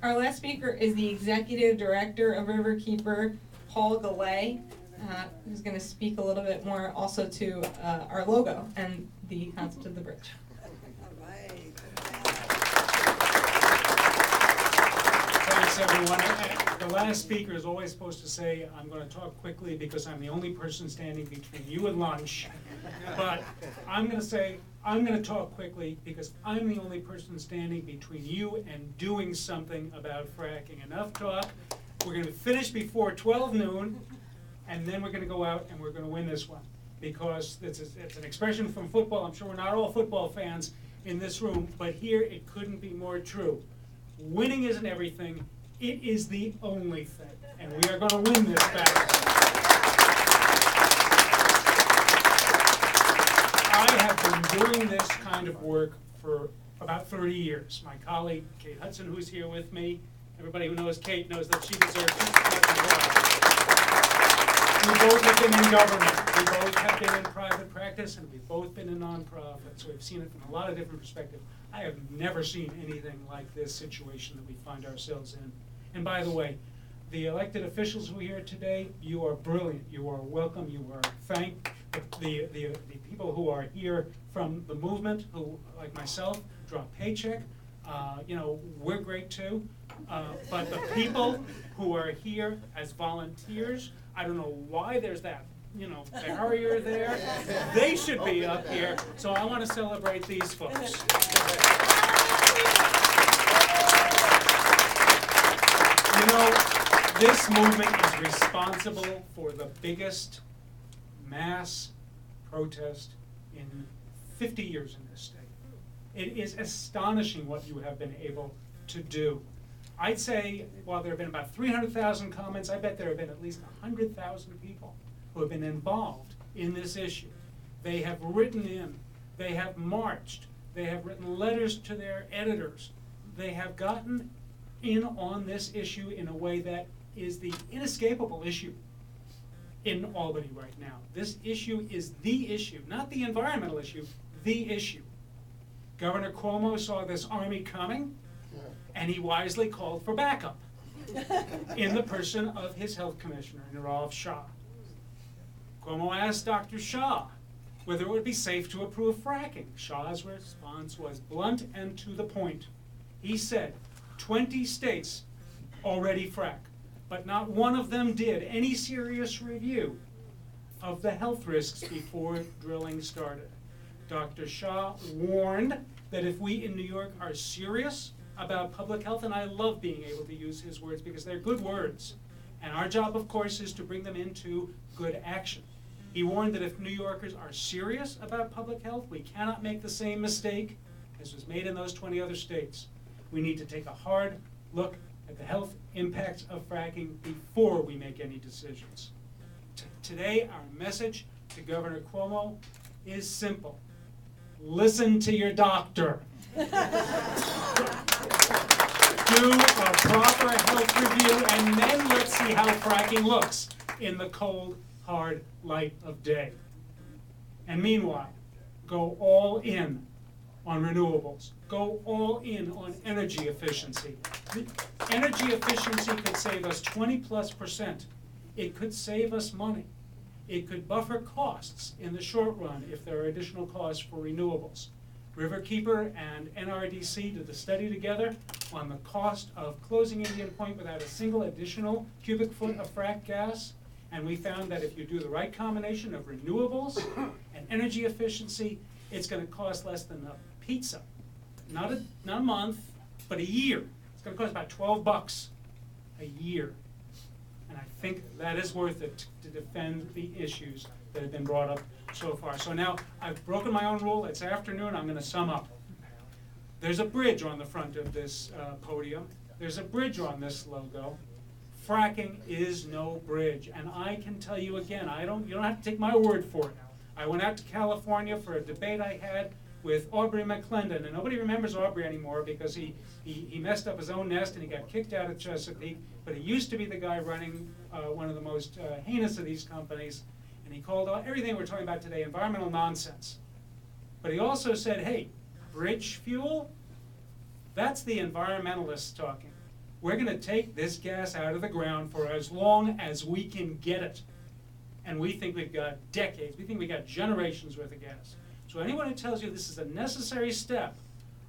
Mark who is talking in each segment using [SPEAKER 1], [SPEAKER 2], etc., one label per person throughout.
[SPEAKER 1] Our last speaker is the Executive Director of Riverkeeper, Paul Gallay, who's going to speak a little bit more also to our logo and the concept of the bridge.
[SPEAKER 2] All right.
[SPEAKER 3] Thanks, everyone. The last speaker is always supposed to say, I'm going to talk quickly because I'm the only person standing between you and lunch. But I'm going to say, I'm going to talk quickly because I'm the only person standing between you and doing something about fracking. Enough talk. We're going to finish before 12 noon, and then we're going to go out and we're going to win this one. Because it's an expression from football. I'm sure we're not all football fans in this room, but here it couldn't be more true. Winning isn't everything. It is the only thing. And we are going to win this battle. I have been doing this kind of work for about 30 years. My colleague, Kate Hudson, who's here with me, everybody who knows Kate knows that she deserves just as much as well. We both have been in government. We both have been in private practice, and we've both been in nonprofits. We've seen it from a lot of different perspectives. I have never seen anything like this situation that we find ourselves in. And by the way, the elected officials who are here today, you are brilliant. You are welcome. You are thanked. The people who are here from the movement, who, like myself, draw a paycheck, we're great too. But the people who are here as volunteers, I don't know why there's that, barrier there. They should be up here. So I want to celebrate these folks. This movement is responsible for the biggest mass protest in 50 years in this state. It is astonishing what you have been able to do. I'd say, while there have been about 300,000 comments, I bet there have been at least 100,000 people who have been involved in this issue. They have written in, they have marched, they have written letters to their editors. They have gotten in on this issue in a way that is the inescapable issue in Albany right now. This issue is the issue, not the environmental issue, the issue. Governor Cuomo saw this army coming, and he wisely called for backup in the person of his health commissioner, Nirav Shah. Cuomo asked Dr. Shah whether it would be safe to approve fracking. Shah's response was blunt and to the point. He said, 20 states already frack, but not one of them did any serious review of the health risks before drilling started. Dr. Shah warned that if we in New York are serious about public health, and I love being able to use his words because they're good words, and our job, of course, is to bring them into good action. He warned that if New Yorkers are serious about public health, we cannot make the same mistake as was made in those 20 other states. We need to take a hard look at the health impacts of fracking before we make any decisions. Today, our message to Governor Cuomo is simple. Listen to your doctor. Do a proper health review, and then let's see how fracking looks in the cold, hard light of day. And meanwhile, go all in on renewables. Go all in on energy efficiency. Energy efficiency could save us 20+%. It could save us money. It could buffer costs in the short run if there are additional costs for renewables. Riverkeeper and NRDC did the study together on the cost of closing Indian Point without a single additional cubic foot of frack gas, and we found that if you do the right combination of renewables and energy efficiency, it's going to cost less than a pizza. Not a month, but a year. It's going to cost about $12 a year. And I think that is worth it to defend the issues that have been brought up so far. So now I've broken my own rule. It's afternoon. I'm going to sum up. There's a bridge on the front of this podium. There's a bridge on this logo. Fracking is no bridge. And I can tell you again, you don't have to take my word for it. I went out to California for a debate I had with Aubrey McClendon, and nobody remembers Aubrey anymore because he messed up his own nest and he got kicked out of Chesapeake, but he used to be the guy running one of the most heinous of these companies, and he called everything we're talking about today environmental nonsense. But he also said, hey, bridge fuel, that's the environmentalists talking. We're gonna take this gas out of the ground for as long as we can get it. And we think we've got decades, we think we've got generations worth of gas. So anyone who tells you this is a necessary step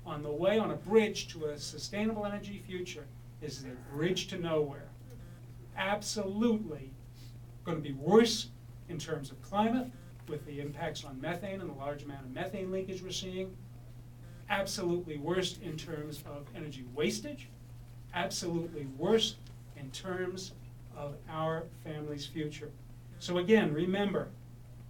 [SPEAKER 3] on the way, on a bridge to a sustainable energy future, is a bridge to nowhere. Absolutely going to be worse in terms of climate, with the impacts on methane and the large amount of methane leakage we're seeing. Absolutely worse in terms of energy wastage. Absolutely worse in terms of our family's future. So again, remember,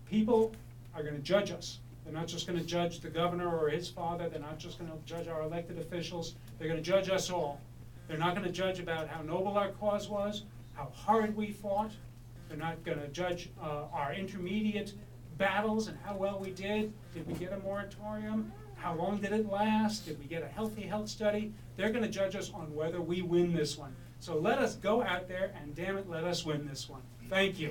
[SPEAKER 3] people are going to judge us. They're not just going to judge the governor or his father. They're not just going to judge our elected officials. They're going to judge us all. They're not going to judge about how noble our cause was, how hard we fought. They're not going to judge our intermediate battles and how well we did. Did we get a moratorium? How long did it last? Did we get a healthy health study? They're going to judge us on whether we win this one. So let us go out there and, damn it, let us win this one. Thank you.